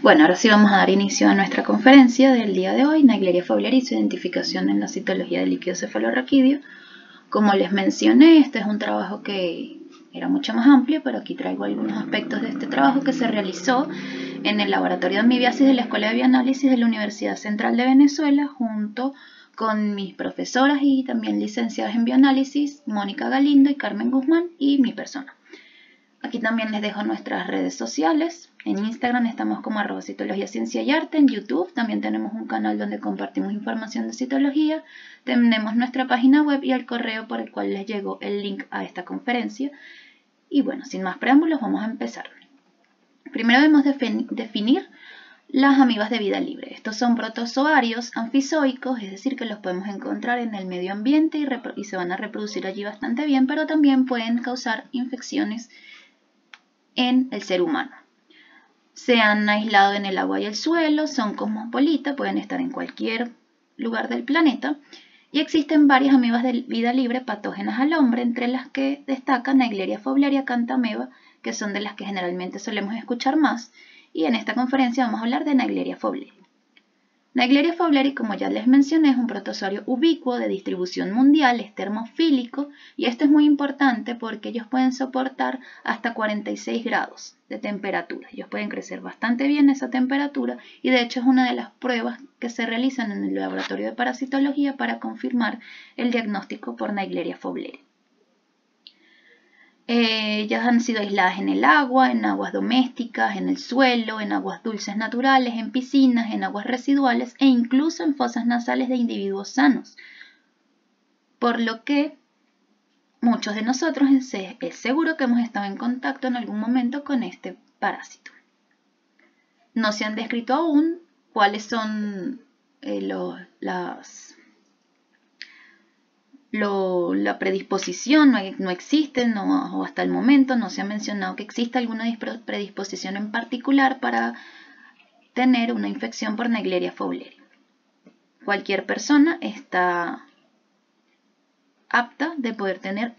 Bueno, ahora sí vamos a dar inicio a nuestra conferencia del día de hoy, Naegleria fowleri y su identificación en la citología del líquido cefalorraquídeo. Como les mencioné, este es un trabajo que era mucho más amplio, pero aquí traigo algunos aspectos de este trabajo que se realizó en el laboratorio de amibiasis de la Escuela de Bioanálisis de la Universidad Central de Venezuela, junto con mis profesoras y también licenciadas en bioanálisis, Mónica Galindo y Carmen Guzmán, y mi persona. Aquí también les dejo nuestras redes sociales. En Instagram estamos como @citología ciencia y arte. En YouTube también tenemos un canal donde compartimos información de citología. Tenemos nuestra página web y el correo por el cual les llegó el link a esta conferencia. Y bueno, sin más preámbulos, vamos a empezar. Primero debemos definir las amibas de vida libre. Estos son protozoarios anfizoicos, es decir, que los podemos encontrar en el medio ambiente y se van a reproducir allí bastante bien, pero también pueden causar infecciones en el ser humano. Se han aislado en el agua y el suelo, son cosmopolitas, pueden estar en cualquier lugar del planeta y existen varias amibas de vida libre patógenas al hombre, entre las que destacan Naegleria fowleri y Acanthameba, que son de las que generalmente solemos escuchar más, y en esta conferencia vamos a hablar de Naegleria fowleri. Naegleria fowleri, como ya les mencioné, es un protozoario ubicuo de distribución mundial, es termofílico, y esto es muy importante porque ellos pueden soportar hasta 46 grados de temperatura. Ellos pueden crecer bastante bien a esa temperatura y de hecho es una de las pruebas que se realizan en el laboratorio de parasitología para confirmar el diagnóstico por Naegleria fowleri. Ellas han sido aisladas en el agua, en aguas domésticas, en el suelo, en aguas dulces naturales, en piscinas, en aguas residuales e incluso en fosas nasales de individuos sanos. Por lo que muchos de nosotros es seguro que hemos estado en contacto en algún momento con este parásito. No se han descrito aún cuáles son la predisposición, no existe, o hasta el momento no se ha mencionado que exista alguna predisposición en particular para tener una infección por Naegleria fowleri. Cualquier persona está apta de poder tener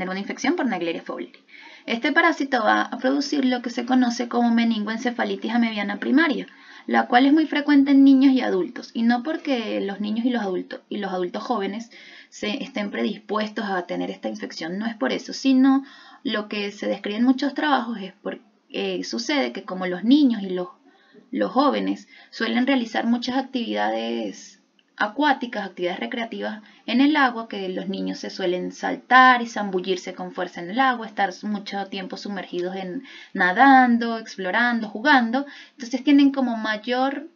una infección por Naegleria fowleri. Este parásito va a producir lo que se conoce como meningoencefalitis amebiana primaria, la cual es muy frecuente en niños y adultos, y no porque los niños y los adultos jóvenes estén predispuestos a tener esta infección, no es por eso, sino lo que se describe en muchos trabajos es porque sucede que como los niños y los jóvenes suelen realizar muchas actividades acuáticas, actividades recreativas en el agua, que los niños se suelen saltar y zambullirse con fuerza en el agua, estar mucho tiempo sumergidos en nadando, explorando, jugando, entonces tienen como mayor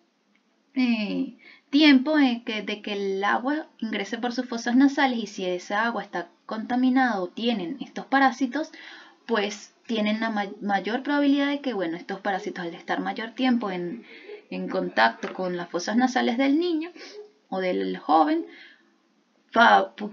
tiempo de que el agua ingrese por sus fosas nasales, y si esa agua está contaminada o tienen estos parásitos, pues tienen la mayor probabilidad de que, bueno, estos parásitos al estar mayor tiempo en contacto con las fosas nasales del niño o del joven,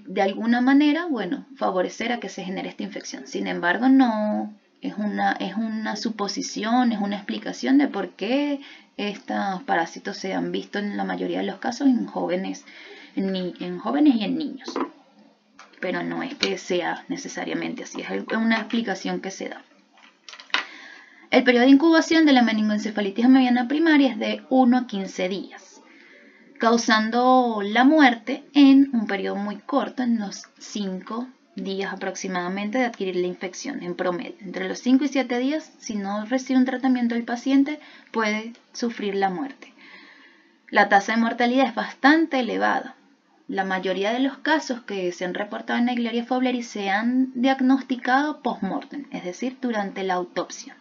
de alguna manera, bueno, favorecer a que se genere esta infección. Sin embargo, no es una suposición, es una explicación de por qué estos parásitos se han visto en la mayoría de los casos en jóvenes y en niños. Pero no es que sea necesariamente así, es una explicación que se da. El periodo de incubación de la meningoencefalitis amebiana primaria es de 1 a 15 días. Causando la muerte en un periodo muy corto, en los 5 días aproximadamente de adquirir la infección, en promedio. Entre los 5 y 7 días, si no recibe un tratamiento el paciente, puede sufrir la muerte. La tasa de mortalidad es bastante elevada. La mayoría de los casos que se han reportado en Naegleria fowleri se han diagnosticado post-mortem, es decir, durante la autopsia.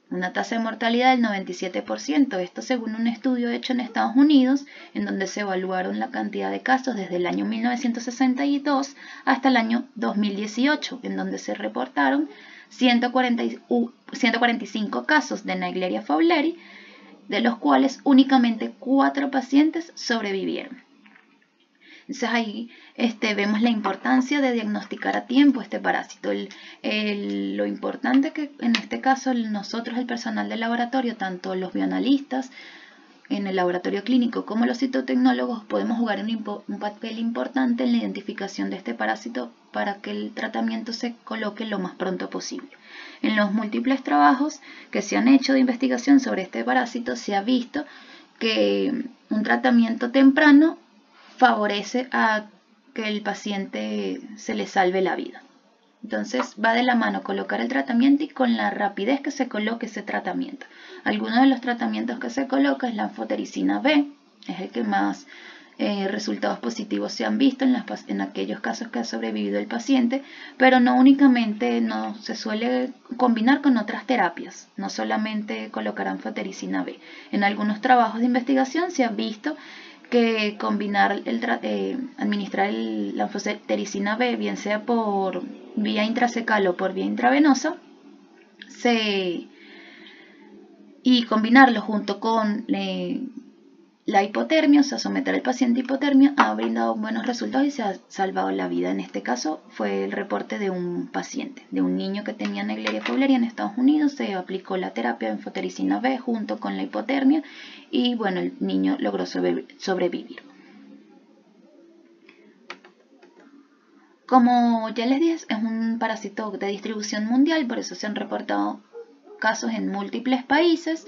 Una tasa de mortalidad del 97%, esto según un estudio hecho en Estados Unidos, en donde se evaluaron la cantidad de casos desde el año 1962 hasta el año 2018, en donde se reportaron 145 casos de Naegleria fowleri, de los cuales únicamente 4 pacientes sobrevivieron. Entonces ahí vemos la importancia de diagnosticar a tiempo este parásito. Lo importante que en este caso nosotros, el personal del laboratorio, tanto los bioanalistas en el laboratorio clínico como los citotecnólogos, podemos jugar un papel importante en la identificación de este parásito para que el tratamiento se coloque lo más pronto posible. En los múltiples trabajos que se han hecho de investigación sobre este parásito se ha visto que un tratamiento temprano favorece a que el paciente se le salve la vida. Entonces va de la mano colocar el tratamiento y con la rapidez que se coloque ese tratamiento. Algunos de los tratamientos que se coloca es la anfotericina B, es el que más resultados positivos se han visto en aquellos casos que ha sobrevivido el paciente, pero no únicamente, no se suele combinar con otras terapias, no solamente colocar anfotericina B. En algunos trabajos de investigación se ha visto que combinar administrar la anfotericina B, bien sea por vía intracecal o por vía intravenosa, y combinarlo junto con la hipotermia, o sea, someter al paciente a hipotermia, ha brindado buenos resultados y se ha salvado la vida. En este caso fue el reporte de un paciente, de un niño que tenía Naegleria fowleri en Estados Unidos. Se aplicó la terapia de anfotericina B junto con la hipotermia y bueno, el niño logró sobrevivir. Como ya les dije, es un parásito de distribución mundial, por eso se han reportado casos en múltiples países.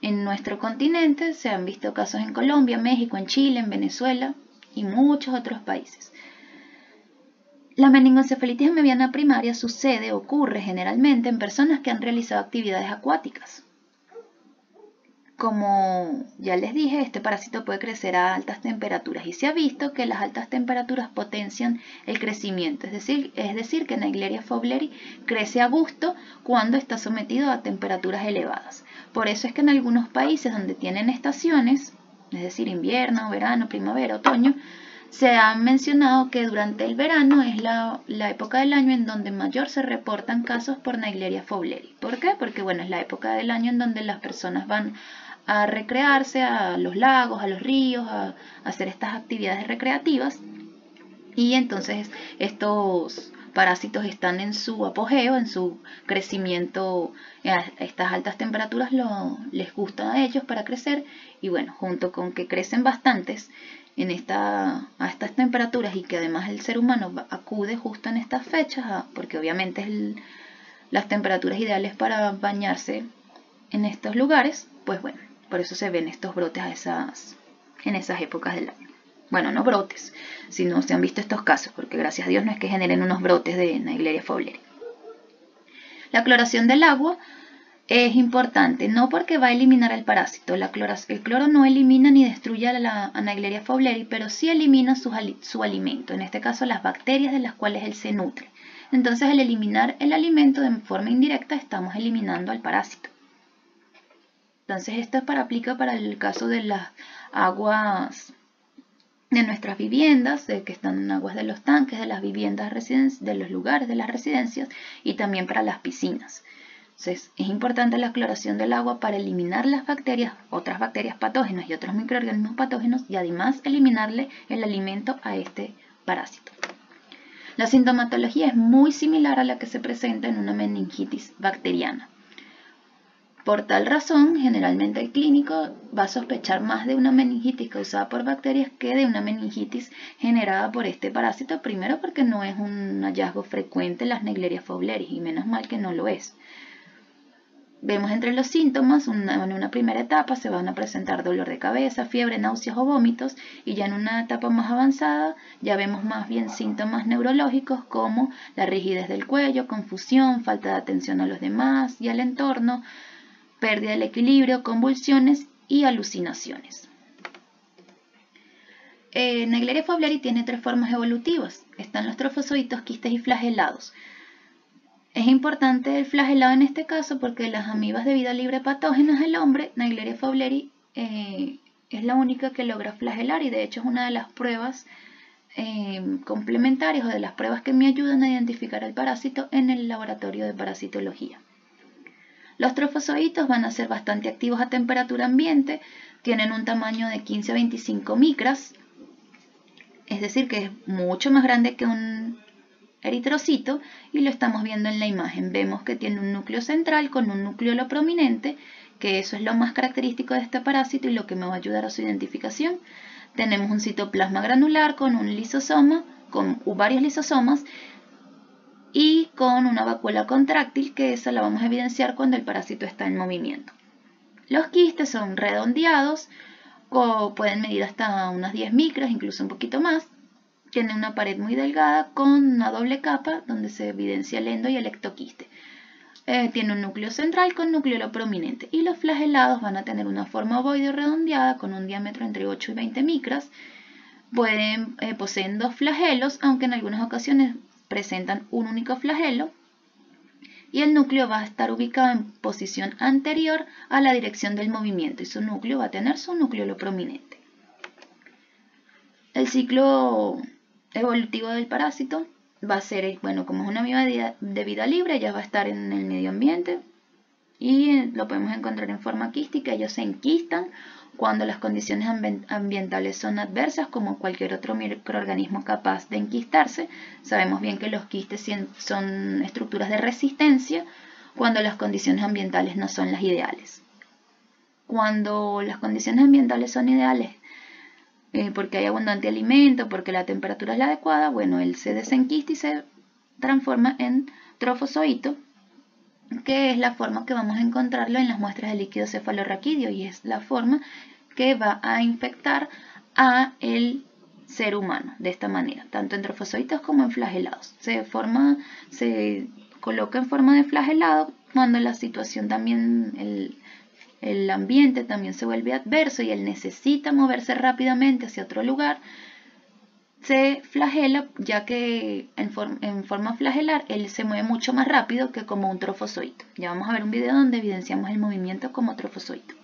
En nuestro continente se han visto casos en Colombia, México, en Chile, en Venezuela y muchos otros países. La meningoencefalitis mediana primaria ocurre generalmente en personas que han realizado actividades acuáticas. Como ya les dije, este parásito puede crecer a altas temperaturas y se ha visto que las altas temperaturas potencian el crecimiento, es decir que Naegleria fowleri crece a gusto cuando está sometido a temperaturas elevadas. Por eso es que en algunos países donde tienen estaciones, es decir, invierno, verano, primavera, otoño, se ha mencionado que durante el verano es la época del año en donde mayor se reportan casos por Naegleria fowleri. ¿Por qué? Porque bueno, es la época del año en donde las personas van a recrearse a los lagos, a los ríos, a hacer estas actividades recreativas, y entonces estos parásitos están en su apogeo, en su crecimiento a estas altas temperaturas, les gusta a ellos para crecer, y bueno, junto con que crecen bastantes a estas temperaturas y que además el ser humano acude justo en estas fechas, porque obviamente es las temperaturas ideales para bañarse en estos lugares, pues bueno, por eso se ven estos brotes en esas épocas del año. Bueno, no brotes, sino se han visto estos casos, porque gracias a Dios no es que generen unos brotes de Naegleria fowleri. La cloración del agua es importante, no porque va a eliminar el parásito. El cloro no elimina ni destruye a la Naegleria fowleri, pero sí elimina su alimento, en este caso las bacterias de las cuales él se nutre. Entonces, al eliminar el alimento de forma indirecta, estamos eliminando al parásito. Entonces, esto aplica para el caso de las aguas de nuestras viviendas, que están en aguas de los tanques, de las viviendas de los lugares, de las residencias, y también para las piscinas. Entonces, es importante la cloración del agua para eliminar las bacterias, otras bacterias patógenas y otros microorganismos patógenos, y además eliminarle el alimento a este parásito. La sintomatología es muy similar a la que se presenta en una meningitis bacteriana. Por tal razón, generalmente el clínico va a sospechar más de una meningitis causada por bacterias que de una meningitis generada por este parásito, primero porque no es un hallazgo frecuente en las Naegleria fowleri, y menos mal que no lo es. Vemos entre los síntomas, en una primera etapa se van a presentar dolor de cabeza, fiebre, náuseas o vómitos, y ya en una etapa más avanzada ya vemos más bien síntomas neurológicos como la rigidez del cuello, confusión, falta de atención a los demás y al entorno, pérdida del equilibrio, convulsiones y alucinaciones. Naegleria fowleri tiene 3 formas evolutivas. Están los trofozoitos, quistes y flagelados. Es importante el flagelado en este caso porque las amibas de vida libre patógenas del hombre, Naegleria fowleri es la única que logra flagelar, y de hecho es una de las pruebas complementarias o de las pruebas que me ayudan a identificar al parásito en el laboratorio de parasitología. Los trofozoitos van a ser bastante activos a temperatura ambiente, tienen un tamaño de 15 a 25 micras, es decir que es mucho más grande que un eritrocito, y lo estamos viendo en la imagen. Vemos que tiene un núcleo central con un núcleo prominente, que eso es lo más característico de este parásito y lo que me va a ayudar a su identificación. Tenemos un citoplasma granular con un lisosoma, con varios lisosomas, y con una vacuola contráctil, que esa la vamos a evidenciar cuando el parásito está en movimiento. Los quistes son redondeados, o pueden medir hasta unas 10 micras, incluso un poquito más. Tiene una pared muy delgada con una doble capa donde se evidencia el endo y el ectoquiste. Tiene un núcleo central con núcleo prominente, y los flagelados van a tener una forma ovoide o redondeada con un diámetro entre 8 y 20 micras. Poseen dos flagelos, aunque en algunas ocasiones presentan un único flagelo, y el núcleo va a estar ubicado en posición anterior a la dirección del movimiento, y su núcleo va a tener su núcleo prominente. El ciclo evolutivo del parásito va a ser, bueno, como es una amiba de vida libre, ya va a estar en el medio ambiente y lo podemos encontrar en forma quística. Ellos se enquistan cuando las condiciones ambientales son adversas, como cualquier otro microorganismo capaz de enquistarse. Sabemos bien que los quistes son estructuras de resistencia cuando las condiciones ambientales no son las ideales. Cuando las condiciones ambientales son ideales, porque hay abundante alimento, porque la temperatura es la adecuada, bueno, él se desenquista y se transforma en trofozoito, que es la forma que vamos a encontrarlo en las muestras de líquido cefalorraquídeo, y es la forma que va a infectar a el ser humano de esta manera, tanto en trofozoitos como en flagelados. Se coloca en forma de flagelado cuando la situación también, el ambiente también se vuelve adverso y él necesita moverse rápidamente hacia otro lugar. Se flagela, ya que en forma flagelar él se mueve mucho más rápido que como un trofozoito. Ya vamos a ver un video donde evidenciamos el movimiento como trofozoito.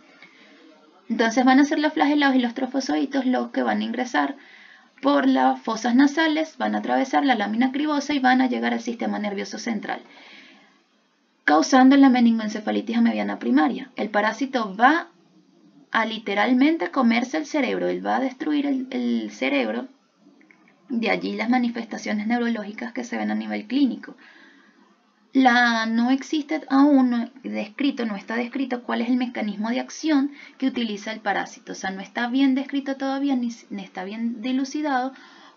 Entonces van a ser los flagelados y los trofozoitos los que van a ingresar por las fosas nasales, van a atravesar la lámina cribosa y van a llegar al sistema nervioso central, causando la meningoencefalitis mediana primaria. El parásito va a literalmente comerse el cerebro, él va a destruir el cerebro. De allí las manifestaciones neurológicas que se ven a nivel clínico. No existe aún no está descrito cuál es el mecanismo de acción que utiliza el parásito. O sea, no está bien descrito todavía, ni está bien dilucidado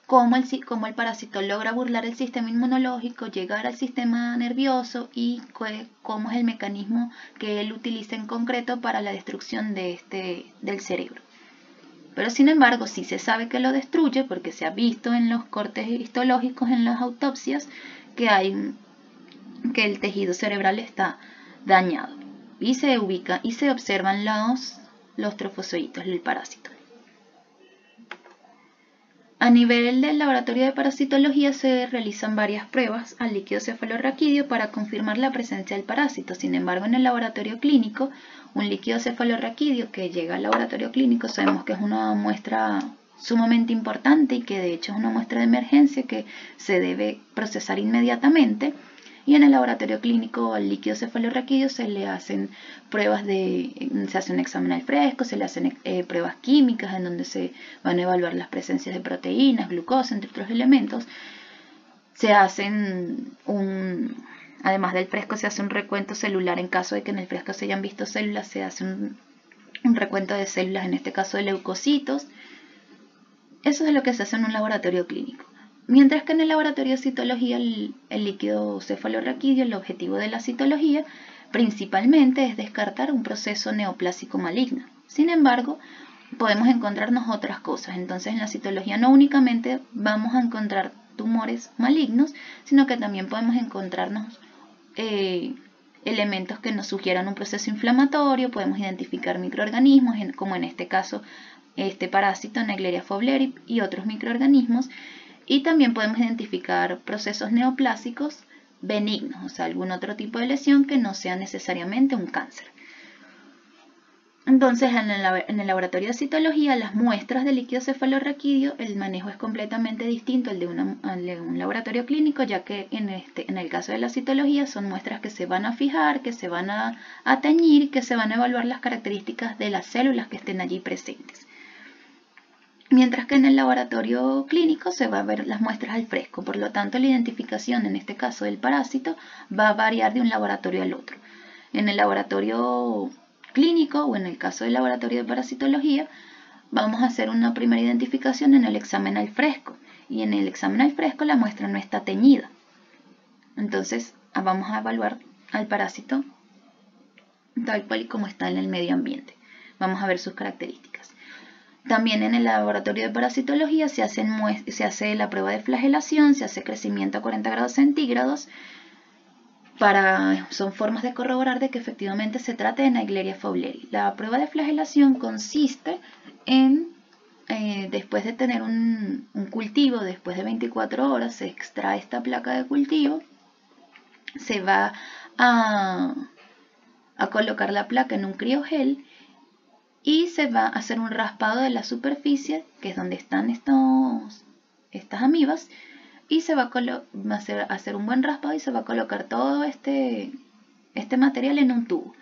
cómo el parásito logra burlar el sistema inmunológico, llegar al sistema nervioso, y cómo es el mecanismo que él utiliza en concreto para la destrucción del cerebro. Pero sin embargo, sí se sabe que lo destruye, porque se ha visto en los cortes histológicos, en las autopsias, que el tejido cerebral está dañado, y se ubica y se observan los trofozoitos del parásito. A nivel del laboratorio de parasitología se realizan varias pruebas al líquido cefalorraquídeo para confirmar la presencia del parásito. Sin embargo, en el laboratorio clínico, un líquido cefalorraquídeo que llega al laboratorio clínico, sabemos que es una muestra sumamente importante y que de hecho es una muestra de emergencia que se debe procesar inmediatamente. Y en el laboratorio clínico al líquido cefalorraquídeo se le hacen pruebas se hace un examen al fresco, se le hacen pruebas químicas en donde se van a evaluar las presencias de proteínas, glucosa, entre otros elementos. Se hacen además del fresco, se hace un recuento celular en caso de que en el fresco se hayan visto células, se hace un recuento de células, en este caso de leucocitos. Eso es lo que se hace en un laboratorio clínico. Mientras que en el laboratorio de citología, el líquido cefalorraquídeo, el objetivo de la citología principalmente es descartar un proceso neoplásico maligno. Sin embargo, podemos encontrarnos otras cosas. Entonces, en la citología no únicamente vamos a encontrar tumores malignos, sino que también podemos encontrarnos elementos que nos sugieran un proceso inflamatorio. Podemos identificar microorganismos, como en este caso este parásito Naegleria fowleri y otros microorganismos. Y también podemos identificar procesos neoplásicos benignos, o sea, algún otro tipo de lesión que no sea necesariamente un cáncer. Entonces, en el laboratorio de citología, las muestras de líquido cefalorraquídeo, el manejo es completamente distinto al de un laboratorio clínico, ya que en el caso de la citología son muestras que se van a fijar, que se van a teñir, que se van a evaluar las características de las células que estén allí presentes. Mientras que en el laboratorio clínico se va a ver las muestras al fresco. Por lo tanto, la identificación, en este caso del parásito, va a variar de un laboratorio al otro. En el laboratorio clínico, o en el caso del laboratorio de parasitología, vamos a hacer una primera identificación en el examen al fresco. Y en el examen al fresco la muestra no está teñida. Entonces vamos a evaluar al parásito tal cual y como está en el medio ambiente. Vamos a ver sus características. También en el laboratorio de parasitología se hace la prueba de flagelación, se hace crecimiento a 40 grados centígrados. Son formas de corroborar de que efectivamente se trate de Naegleria fowleri. La prueba de flagelación consiste en, después de tener un cultivo, después de 24 horas, se extrae esta placa de cultivo, se va a colocar la placa en un criogel y se va a hacer un raspado de la superficie, que es donde están estas amibas, y se va a hacer un buen raspado y se va a colocar todo este material en un tubo.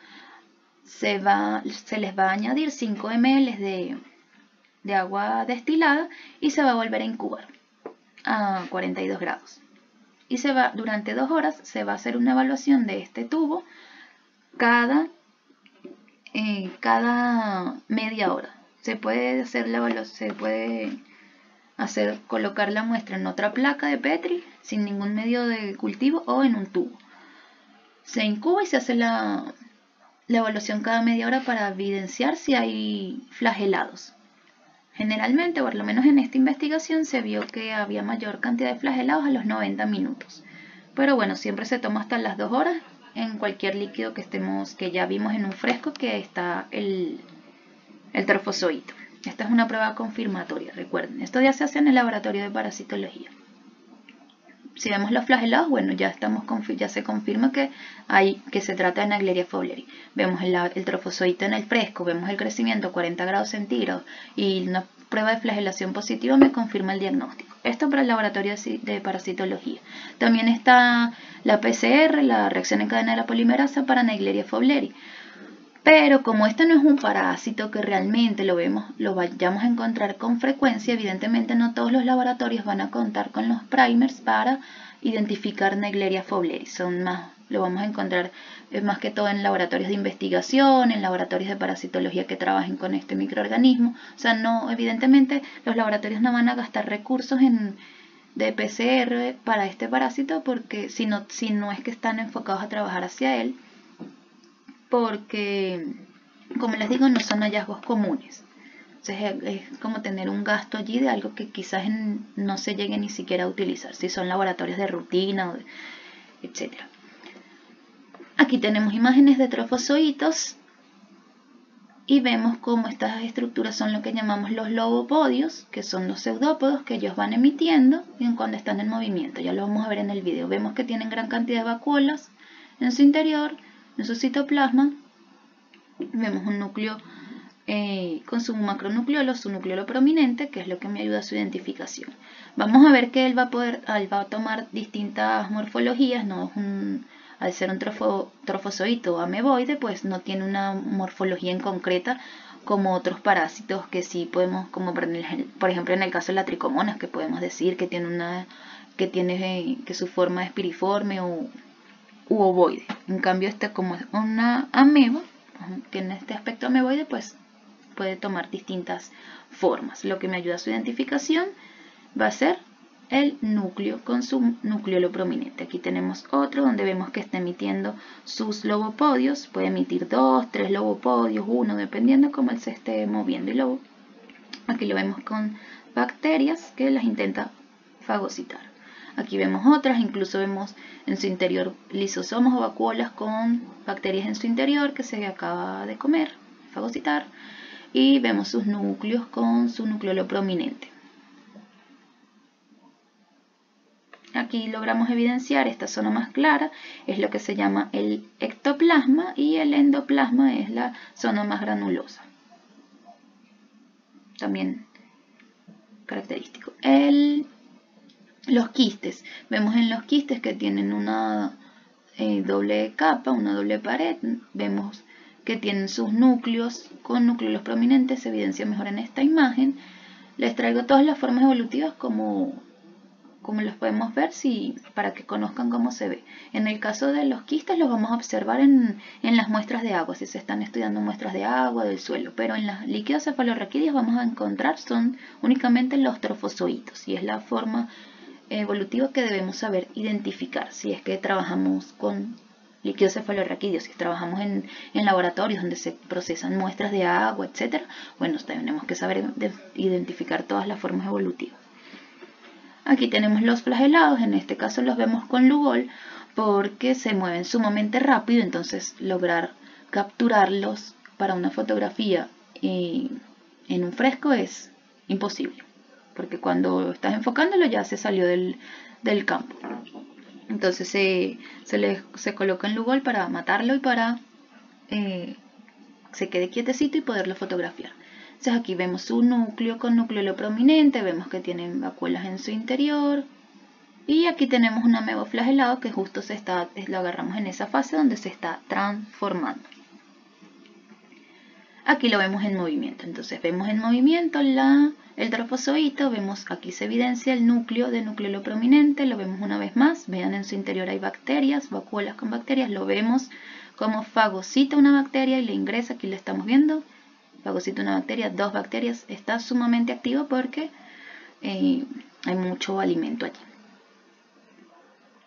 Se les va a añadir 5 ml de agua destilada y se va a volver a incubar a 42 grados. Y durante 2 horas se va a hacer una evaluación de este tubo cada media hora. Se puede colocar la muestra en otra placa de Petri sin ningún medio de cultivo o en un tubo. Se incuba y se hace la evaluación cada media hora para evidenciar si hay flagelados. Generalmente, por lo menos en esta investigación, se vio que había mayor cantidad de flagelados a los 90 minutos. Pero bueno, siempre se toma hasta las 2 horas en cualquier líquido que ya vimos en un fresco que está el trofozoito. Esta es una prueba confirmatoria, recuerden. Esto ya se hace en el laboratorio de parasitología. Si vemos los flagelados, bueno, ya se confirma que se trata de Naegleria fowleri. Vemos el trofozoito en el fresco, vemos el crecimiento a 40 grados centígrados y una prueba de flagelación positiva me confirma el diagnóstico. Esto para el laboratorio de parasitología. También está la PCR, la reacción en cadena de la polimerasa para Naegleria fowleri. Pero como este no es un parásito que realmente lo vayamos a encontrar con frecuencia, evidentemente no todos los laboratorios van a contar con los primers para identificar Naegleria fowleri. Lo vamos a encontrar más que todo en laboratorios de investigación, en laboratorios de parasitología que trabajen con este microorganismo. O sea, evidentemente los laboratorios no van a gastar recursos de PCR para este parásito porque si no es que están enfocados a trabajar hacia él, porque, como les digo, no son hallazgos comunes. Entonces es como tener un gasto allí de algo que quizás no se llegue ni siquiera a utilizar, si son laboratorios de rutina, etc. Aquí tenemos imágenes de trofozoitos y vemos cómo estas estructuras son lo que llamamos los lobopodios, que son los pseudópodos que ellos van emitiendo cuando están en movimiento. Ya lo vamos a ver en el video. Vemos que tienen gran cantidad de vacuolas en su interior, en su citoplasma. Vemos un núcleo con su macronucleolo, su nucleolo prominente, que es lo que me ayuda a su identificación. Vamos a ver que él va a tomar distintas morfologías, al ser un trofozoito ameboide, pues no tiene una morfología en concreta como otros parásitos que sí podemos, como por ejemplo en el caso de la tricomonas, que podemos decir que que su forma es piriforme u ovoide. En cambio, como es una ameba, tiene este aspecto ameboide, pues puede tomar distintas formas. Lo que me ayuda a su identificación va a ser el núcleo con su nucleolo prominente. Aquí tenemos otro donde vemos que está emitiendo sus lobopodios. Puede emitir 2, 3 lobopodios, 1, dependiendo cómo él se esté moviendo. Y aquí lo vemos con bacterias que las intenta fagocitar. Aquí vemos otras, incluso vemos en su interior lisosomas o vacuolas con bacterias en su interior que se acaba de comer, fagocitar. Y vemos sus núcleos con su nucleolo prominente. Aquí logramos evidenciar esta zona más clara, es lo que se llama el ectoplasma, y el endoplasma es la zona más granulosa. También característico. Los quistes. Vemos en los quistes que tienen una doble capa, una doble pared. Vemos que tienen sus núcleos con núcleos prominentes, se evidencia mejor en esta imagen. Les traigo todas las formas evolutivas como los podemos ver para que conozcan cómo se ve. En el caso de los quistes los vamos a observar en las muestras de agua, si se están estudiando muestras de agua, del suelo, pero en los líquidos cefalorraquídeos vamos a encontrar son únicamente los trofozoitos y es la forma evolutivo que debemos saber identificar si es que trabajamos con líquido cefalorraquídeo, si trabajamos en laboratorios donde se procesan muestras de agua, etc. Bueno, tenemos que saber identificar todas las formas evolutivas. Aquí tenemos los flagelados, en este caso los vemos con Lugol porque se mueven sumamente rápido, entonces lograr capturarlos para una fotografía en un fresco es imposible, porque cuando estás enfocándolo ya se salió del campo. Entonces se coloca en Lugol para matarlo y para se quede quietecito y poderlo fotografiar. Entonces aquí vemos su núcleo con núcleo prominente, vemos que tienen vacuolas en su interior. Y aquí tenemos un amebo flagelado que justo lo agarramos en esa fase donde se está transformando. Aquí lo vemos en movimiento, entonces vemos en movimiento el trofozoito, vemos aquí se evidencia el núcleo de núcleo prominente, lo vemos una vez más, vean en su interior hay bacterias, vacuolas con bacterias, lo vemos como fagocita una bacteria y le ingresa, aquí lo estamos viendo, fagocita una bacteria, 2 bacterias, está sumamente activo porque hay mucho alimento allí.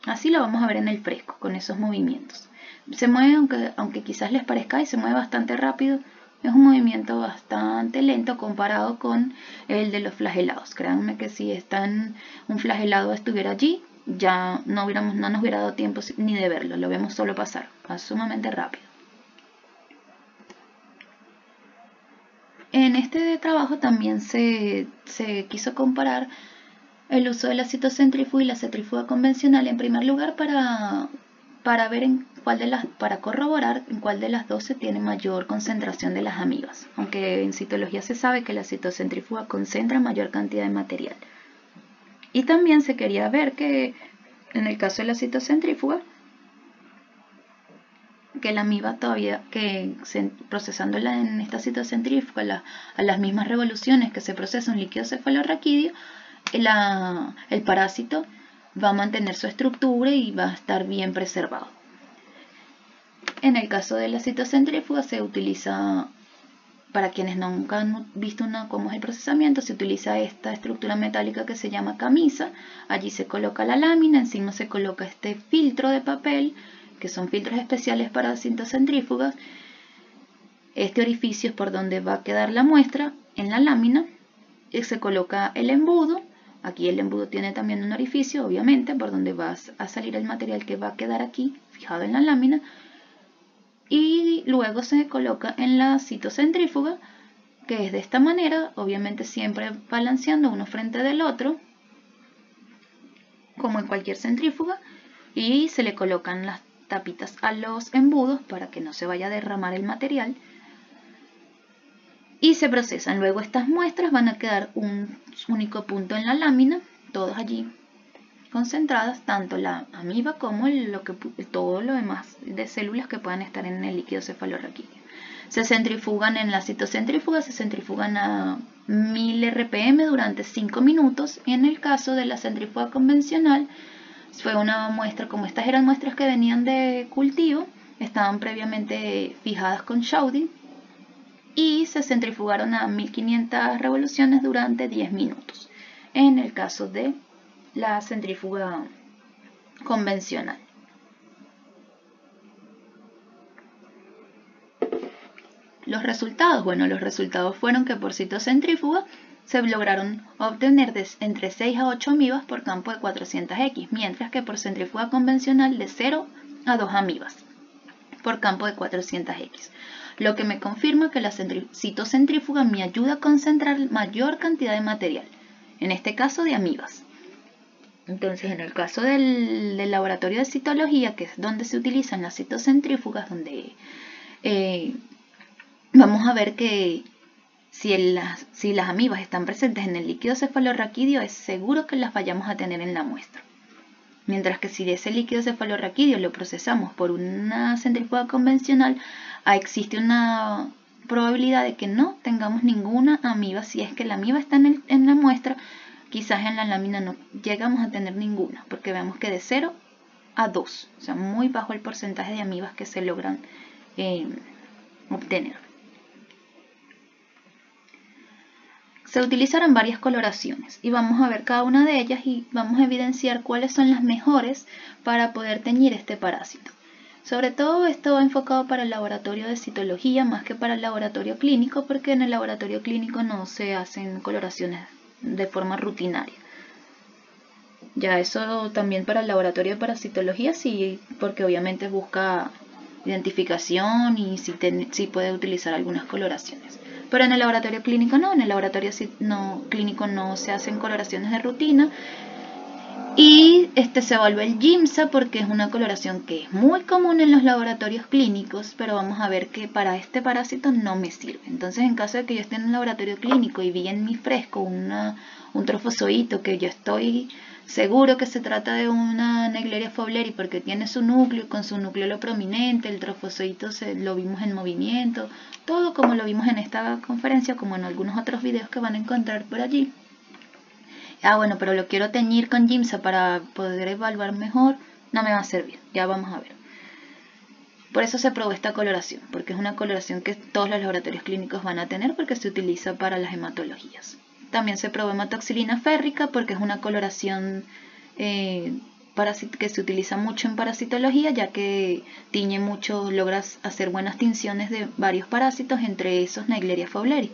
Así lo vamos a ver en el fresco, con esos movimientos. Se mueve, aunque quizás les parezca, y se mueve bastante rápido. Es un movimiento bastante lento comparado con el de los flagelados. Créanme que si un flagelado estuviera allí, ya no nos hubiera dado tiempo ni de verlo. Lo vemos solo pasar, va sumamente rápido. En este trabajo también se quiso comparar el uso de la citocentrífuga y la centrífuga convencional en primer lugar para ver para corroborar en cuál de las dos se tiene mayor concentración de las amibas, aunque en citología se sabe que la citocentrífuga concentra mayor cantidad de material. Y también se quería ver que en el caso de la citocentrífuga, que la amiba todavía, procesándola en esta citocentrífuga a las mismas revoluciones que se procesa un líquido cefalorraquídeo, el parásito va a mantener su estructura y va a estar bien preservado. En el caso de la citocentrífuga se utiliza, para quienes nunca han visto cómo es el procesamiento, se utiliza esta estructura metálica que se llama camisa. Allí se coloca la lámina, encima se coloca este filtro de papel, que son filtros especiales para citocentrífugas. Este orificio es por donde va a quedar la muestra en la lámina. Se coloca el embudo. Aquí el embudo tiene también un orificio, obviamente, por donde va a salir el material que va a quedar aquí, fijado en la lámina. Y luego se coloca en la citocentrífuga, que es de esta manera, obviamente siempre balanceando uno frente del otro, como en cualquier centrífuga, y se le colocan las tapitas a los embudos para que no se vaya a derramar el material. Y se procesan. Luego estas muestras van a quedar un único punto en la lámina, todos allí concentradas, tanto la amiba como todo lo demás de células que puedan estar en el líquido cefalorraquídeo. Se centrifugan en la citocentrífuga, se centrifugan a 1000 RPM durante 5 minutos. En el caso de la centrífuga convencional, fue una muestra, como estas eran muestras que venían de cultivo, estaban previamente fijadas con Chaudin, y se centrifugaron a 1500 revoluciones durante 10 minutos, en el caso de la centrífuga convencional. Los resultados, bueno, los resultados fueron que por citocentrífuga se lograron obtener entre 6 a 8 amibas por campo de 400X, mientras que por centrífuga convencional de 0 a 2 amibas por campo de 400X. Lo que me confirma que la citocentrífuga me ayuda a concentrar mayor cantidad de material, en este caso de amibas. Entonces, en el caso del laboratorio de citología, que es donde se utilizan las citocentrífugas, donde vamos a ver que si las amibas están presentes en el líquido cefalorraquídeo, es seguro que las vayamos a tener en la muestra. Mientras que si ese líquido cefalorraquídeo lo procesamos por una centrífuga convencional, existe una probabilidad de que no tengamos ninguna amiba. Si es que la amiba está en la muestra, quizás en la lámina no llegamos a tener ninguna, porque vemos que de 0 a 2, o sea, muy bajo el porcentaje de amibas que se logran obtener. Se utilizaron varias coloraciones y vamos a ver cada una de ellas y vamos a evidenciar cuáles son las mejores para poder teñir este parásito. Sobre todo esto va enfocado para el laboratorio de citología más que para el laboratorio clínico, porque en el laboratorio clínico no se hacen coloraciones de forma rutinaria. Ya eso también para el laboratorio de parasitología sí, porque obviamente busca identificación y sí puede utilizar algunas coloraciones. Pero en el laboratorio clínico no, en el laboratorio clínico no se hacen coloraciones de rutina. Y se vuelve el Giemsa porque es una coloración que es muy común en los laboratorios clínicos, pero vamos a ver que para este parásito no me sirve. Entonces, en caso de que yo esté en un laboratorio clínico y vi en mi fresco un trofozoito que yo estoy seguro que se trata de una Naegleria fowleri porque tiene su núcleo, con su núcleo prominente, el trofozoito lo vimos en movimiento, todo como lo vimos en esta conferencia, como en algunos otros videos que van a encontrar por allí. Bueno, pero lo quiero teñir con Giemsa para poder evaluar mejor, no me va a servir, ya vamos a ver. Por eso se probó esta coloración, porque es una coloración que todos los laboratorios clínicos van a tener porque se utiliza para las hematologías. También se probó hematoxilina férrica porque es una coloración que se utiliza mucho en parasitología, ya que tiñe mucho, logras hacer buenas tinciones de varios parásitos, entre esos Naegleria fowleri.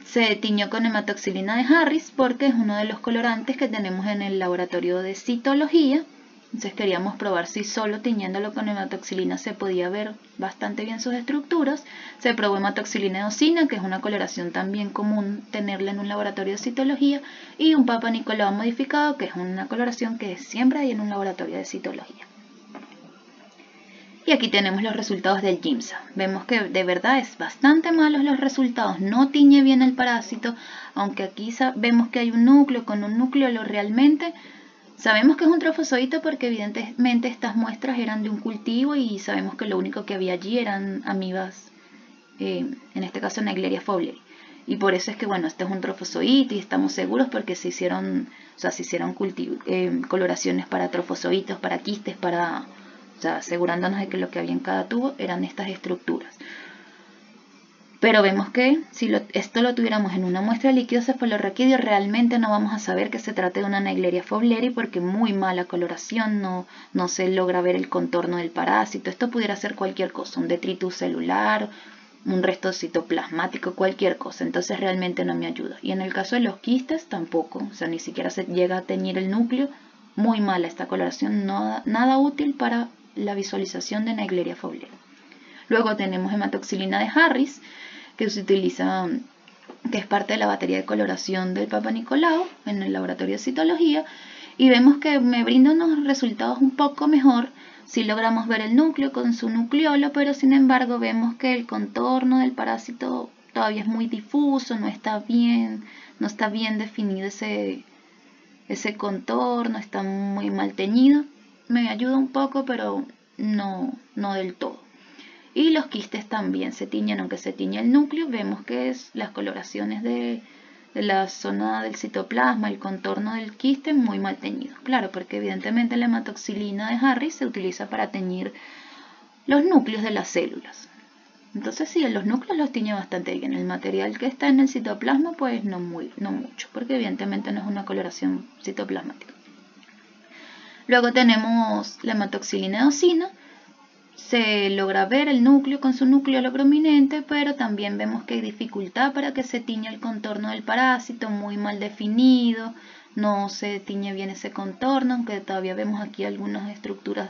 Se tiñó con hematoxilina de Harris porque es uno de los colorantes que tenemos en el laboratorio de citología. Entonces queríamos probar si solo tiñéndolo con hematoxilina se podía ver bastante bien sus estructuras. Se probó hematoxilina eosina, que es una coloración también común tenerla en un laboratorio de citología, y un Papa Nicolau modificado, que es una coloración que siempre hay en un laboratorio de citología. Y aquí tenemos los resultados del Giemsa. Vemos que de verdad es bastante malos los resultados, no tiñe bien el parásito, aunque aquí vemos que hay un núcleo con un núcleo realmente. Sabemos que es un trofozoito porque evidentemente estas muestras eran de un cultivo y sabemos que lo único que había allí eran amibas, en este caso Naegleria fowleri. Y por eso es que bueno, este es un trofozoito y estamos seguros porque se hicieron coloraciones para trofozoitos, para quistes, asegurándonos de que lo que había en cada tubo eran estas estructuras. Pero vemos que si esto lo tuviéramos en una muestra de líquido cefalorraquídeo, realmente no vamos a saber que se trate de una Naegleria fowleri porque muy mala coloración, no se logra ver el contorno del parásito. Esto pudiera ser cualquier cosa, un detritus celular, un resto citoplasmático, cualquier cosa. Entonces realmente no me ayuda. Y en el caso de los quistes tampoco, ni siquiera se llega a teñir el núcleo. Muy mala esta coloración, nada útil para la visualización de Naegleria fowleri. Luego tenemos hematoxilina de Harris, que se utiliza, que es parte de la batería de coloración del Papa Nicolau en el laboratorio de citología, y vemos que me brinda unos resultados un poco mejor si logramos ver el núcleo con su nucleolo, pero sin embargo vemos que el contorno del parásito todavía es muy difuso, no está bien definido ese contorno, está muy mal teñido. Me ayuda un poco, pero no del todo. Y los quistes también se tiñen, aunque se tiñe el núcleo, vemos que las coloraciones de la zona del citoplasma, el contorno del quiste muy mal teñido. Claro, porque evidentemente la hematoxilina de Harris se utiliza para teñir los núcleos de las células. Entonces sí, los núcleos los tiñe bastante bien. El material que está en el citoplasma pues no mucho, porque evidentemente no es una coloración citoplasmática. Luego tenemos la hematoxilina eosina. Se logra ver el núcleo con su núcleo prominente, pero también vemos que hay dificultad para que se tiña el contorno del parásito, muy mal definido, no se tiñe bien ese contorno, aunque todavía vemos aquí algunas estructuras,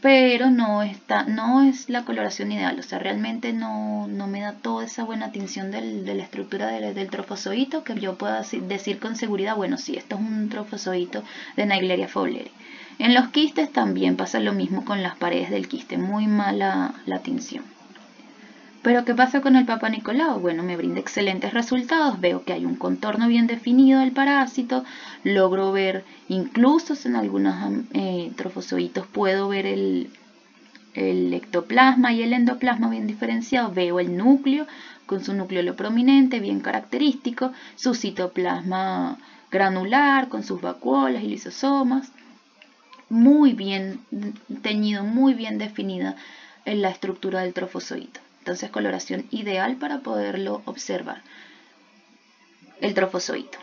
pero no es la coloración ideal, realmente no me da toda esa buena tinción de la estructura del trofozoito que yo pueda decir con seguridad, bueno, sí, esto es un trofozoito de Naegleria fowleri. En los quistes también pasa lo mismo con las paredes del quiste, muy mala la tinción. Pero ¿qué pasa con el Papa Nicolau? Bueno, me brinda excelentes resultados, veo que hay un contorno bien definido del parásito, logro ver, incluso en algunos trofozoitos puedo ver el ectoplasma y el endoplasma bien diferenciados, veo el núcleo con su núcleo prominente bien característico, su citoplasma granular con sus vacuolas y lisosomas, muy bien teñido, muy bien definida en la estructura del trofozoito. Entonces, coloración ideal para poderlo observar. el trofozoito,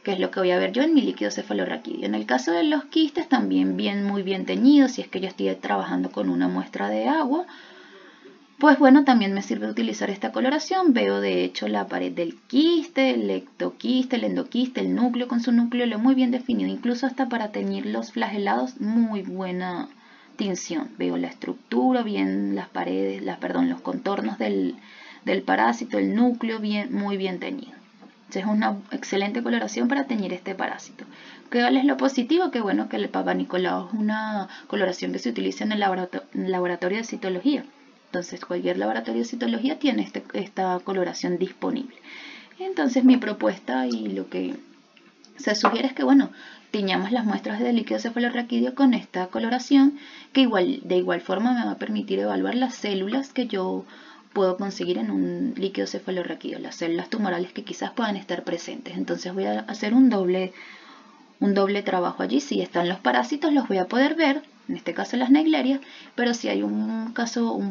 que es lo que voy a ver yo en mi líquido cefalorraquídeo. En el caso de los quistes, también muy bien teñidos, si es que yo estoy trabajando con una muestra de agua, pues bueno, también me sirve utilizar esta coloración. Veo de hecho la pared del quiste, el ectoquiste, el endoquiste, el núcleo con su núcleo muy bien definido, incluso hasta para teñir los flagelados, muy buena tinción. Veo la estructura, bien las paredes, los contornos del parásito, el núcleo muy bien teñido. Es una excelente coloración para teñir este parásito. ¿Cuál es lo positivo? Que bueno, que el Papa Nicolau es una coloración que se utiliza en el laboratorio de citología. Entonces cualquier laboratorio de citología tiene esta coloración disponible. Entonces mi propuesta y lo que se sugiere es que bueno, tiñamos las muestras de líquido cefalorraquídeo con esta coloración, que de igual forma me va a permitir evaluar las células que yo puedo conseguir en un líquido cefalorraquídeo, las células tumorales que quizás puedan estar presentes. Entonces voy a hacer un doble trabajo allí. Si están los parásitos los voy a poder ver, en este caso las Naegleria, pero si hay un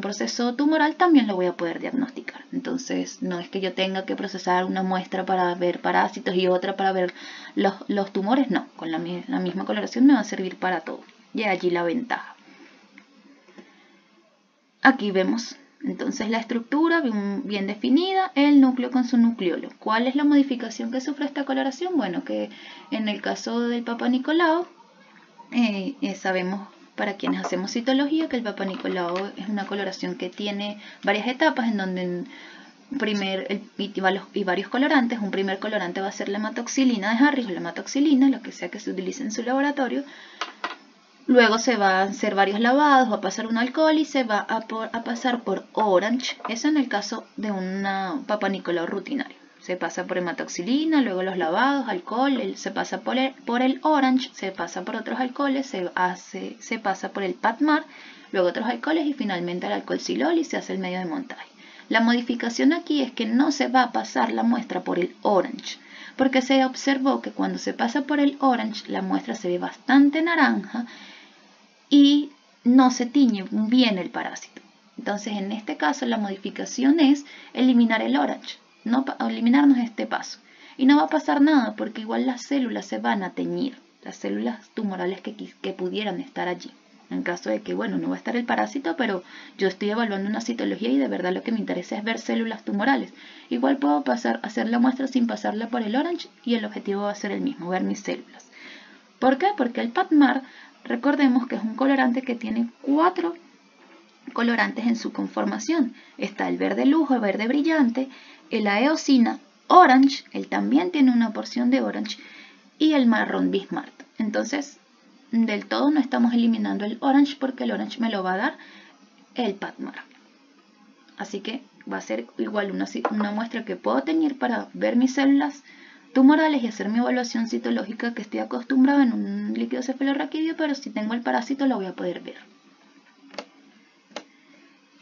proceso tumoral también lo voy a poder diagnosticar. Entonces no es que yo tenga que procesar una muestra para ver parásitos y otra para ver los tumores, no, con la misma coloración me va a servir para todo. Y allí la ventaja. Aquí vemos entonces la estructura bien definida, el núcleo con su nucleolo. ¿Cuál es la modificación que sufre esta coloración? Bueno, que en el caso del Papa Nicolau, sabemos para quienes hacemos citología que el Papa Nicolau es una coloración que tiene varias etapas en donde y varios colorantes. Un primer colorante va a ser la hematoxilina de Harris o la hematoxilina, lo que sea que se utilice en su laboratorio. Luego se va a hacer varios lavados, va a pasar un alcohol y se va a pasar por Orange. Eso en el caso de una Papa Nicolau rutinario. Se pasa por hematoxilina, luego los lavados, alcohol, se pasa por el Orange, se pasa por otros alcoholes, se pasa por el Patmar, luego otros alcoholes y finalmente el alcohol silol y se hace el medio de montaje. La modificación aquí es que no se va a pasar la muestra por el Orange, porque se observó que cuando se pasa por el Orange la muestra se ve bastante naranja y no se tiñe bien el parásito. Entonces en este caso la modificación es eliminar el Orange, no eliminarnos este paso. Y no va a pasar nada porque igual las células se van a teñir, las células tumorales que pudieran estar allí. En caso de que, bueno, no va a estar el parásito, pero yo estoy evaluando una citología y de verdad lo que me interesa es ver células tumorales. Igual puedo hacer la muestra sin pasarla por el Orange y el objetivo va a ser el mismo, ver mis células. ¿Por qué? Porque el Patmar, recordemos que es un colorante que tiene 4 colorantes en su conformación. Está el verde lujo, el verde brillante, el eosina orange, él también tiene una porción de orange, y el marrón Bismarck. Entonces, del todo no estamos eliminando el orange porque el orange me lo va a dar el Patmar. Así que va a ser igual una muestra que puedo teñir para ver mis células tumorales y hacer mi evaluación citológica que estoy acostumbrado en un líquido cefalorraquídeo, pero si tengo el parásito lo voy a poder ver.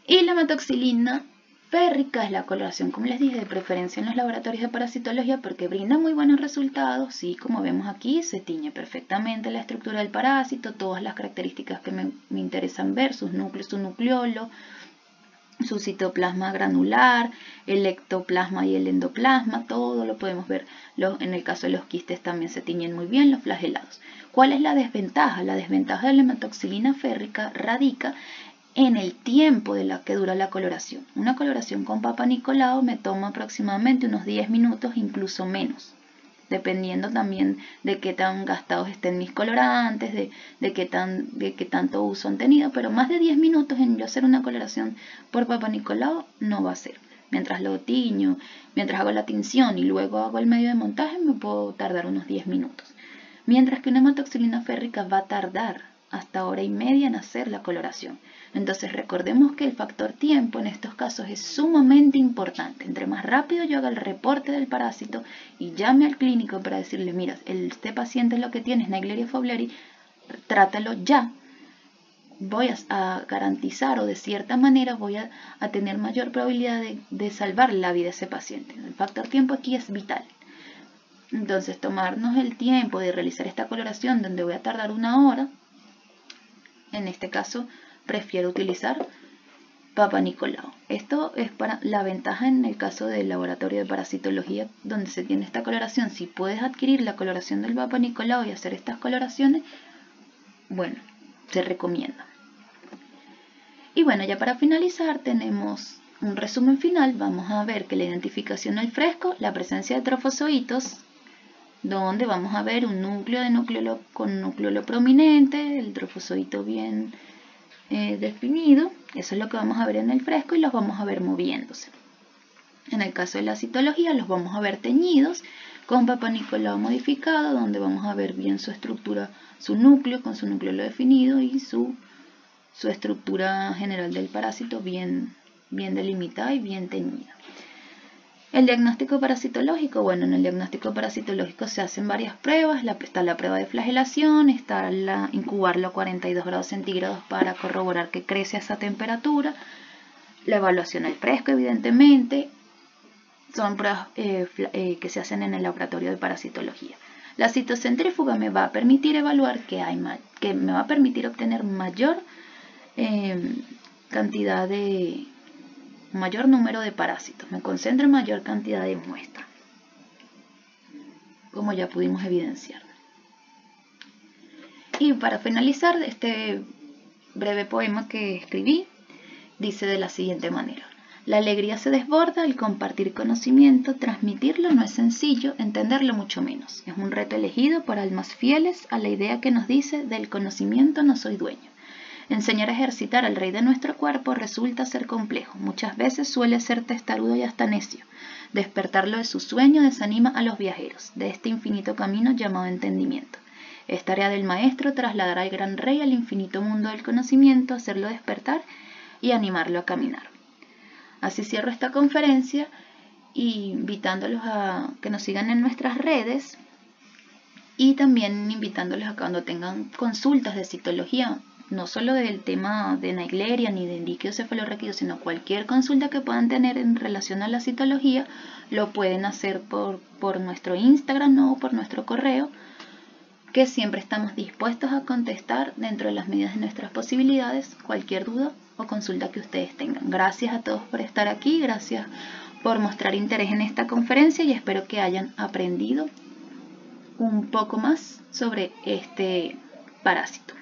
Y la hematoxilina férrica es la coloración, como les dije, de preferencia en los laboratorios de parasitología porque brinda muy buenos resultados. Sí, como vemos aquí, se tiñe perfectamente la estructura del parásito, todas las características que me interesan ver, sus núcleos, su nucleolo, su citoplasma granular, el ectoplasma y el endoplasma, todo lo podemos ver. En el caso de los quistes también se tiñen muy bien los flagelados. ¿Cuál es la desventaja? La desventaja de la hematoxilina férrica radica en el tiempo de la que dura la coloración. Una coloración con Papa Nicolau me toma aproximadamente unos 10 minutos, incluso menos, dependiendo también de qué tan gastados estén mis colorantes, de qué tanto uso han tenido, pero más de 10 minutos en yo hacer una coloración por Papa Nicolau no va a ser. Mientras lo tiño, mientras hago la tinción y luego hago el medio de montaje, me puedo tardar unos 10 minutos. Mientras que una hematoxilina férrica va a tardar hasta hora y media en hacer la coloración. Entonces recordemos que el factor tiempo en estos casos es sumamente importante. Entre más rápido yo haga el reporte del parásito y llame al clínico para decirle, mira, este paciente lo que tiene es Naegleria fowleri, trátalo ya. Voy a garantizar o de cierta manera voy a tener mayor probabilidad de salvar la vida de ese paciente. El factor tiempo aquí es vital. Entonces tomarnos el tiempo de realizar esta coloración donde voy a tardar 1 hora, en este caso prefiero utilizar Papa Nicolau. Esto es para la ventaja en el caso del laboratorio de parasitología donde se tiene esta coloración. Si puedes adquirir la coloración del Papa Nicolau y hacer estas coloraciones, bueno, se recomienda. Y bueno, ya para finalizar tenemos un resumen final. Vamos a ver que la identificación al fresco, la presencia de trofozoitos, donde vamos a ver un núcleo con núcleo prominente, el trofozoito bien definido. Eso es lo que vamos a ver en el fresco y los vamos a ver moviéndose. En el caso de la citología los vamos a ver teñidos con Papa Nicolau modificado, donde vamos a ver bien su estructura, su núcleo con su núcleo definido y su estructura general del parásito bien delimitada y bien teñida. El diagnóstico parasitológico, bueno, en el diagnóstico parasitológico se hacen varias pruebas. Está la prueba de flagelación, está incubarlo a 42 grados centígrados para corroborar que crece a esa temperatura, la evaluación al fresco, evidentemente, son pruebas que se hacen en el laboratorio de parasitología. La citocentrífuga me va a permitir evaluar que me va a permitir obtener mayor mayor número de parásitos, me concentra en mayor cantidad de muestras, como ya pudimos evidenciar. Y para finalizar este breve poema que escribí, dice de la siguiente manera: la alegría se desborda al compartir conocimiento, transmitirlo no es sencillo, entenderlo mucho menos. Es un reto elegido por almas fieles a la idea que nos dice: del conocimiento no soy dueño. Enseñar a ejercitar al rey de nuestro cuerpo resulta ser complejo, muchas veces suele ser testarudo y hasta necio. Despertarlo de su sueño desanima a los viajeros de este infinito camino llamado entendimiento. Es tarea del maestro trasladar al gran rey al infinito mundo del conocimiento, hacerlo despertar y animarlo a caminar. Así cierro esta conferencia, invitándolos a que nos sigan en nuestras redes y también invitándolos a que cuando tengan consultas de citología, no solo del tema de Naegleria ni de líquido-cefalorraquídeo, sino cualquier consulta que puedan tener en relación a la citología, lo pueden hacer por nuestro Instagram o por nuestro correo, que siempre estamos dispuestos a contestar dentro de las medidas de nuestras posibilidades cualquier duda o consulta que ustedes tengan. Gracias a todos por estar aquí, gracias por mostrar interés en esta conferencia y espero que hayan aprendido un poco más sobre este parásito.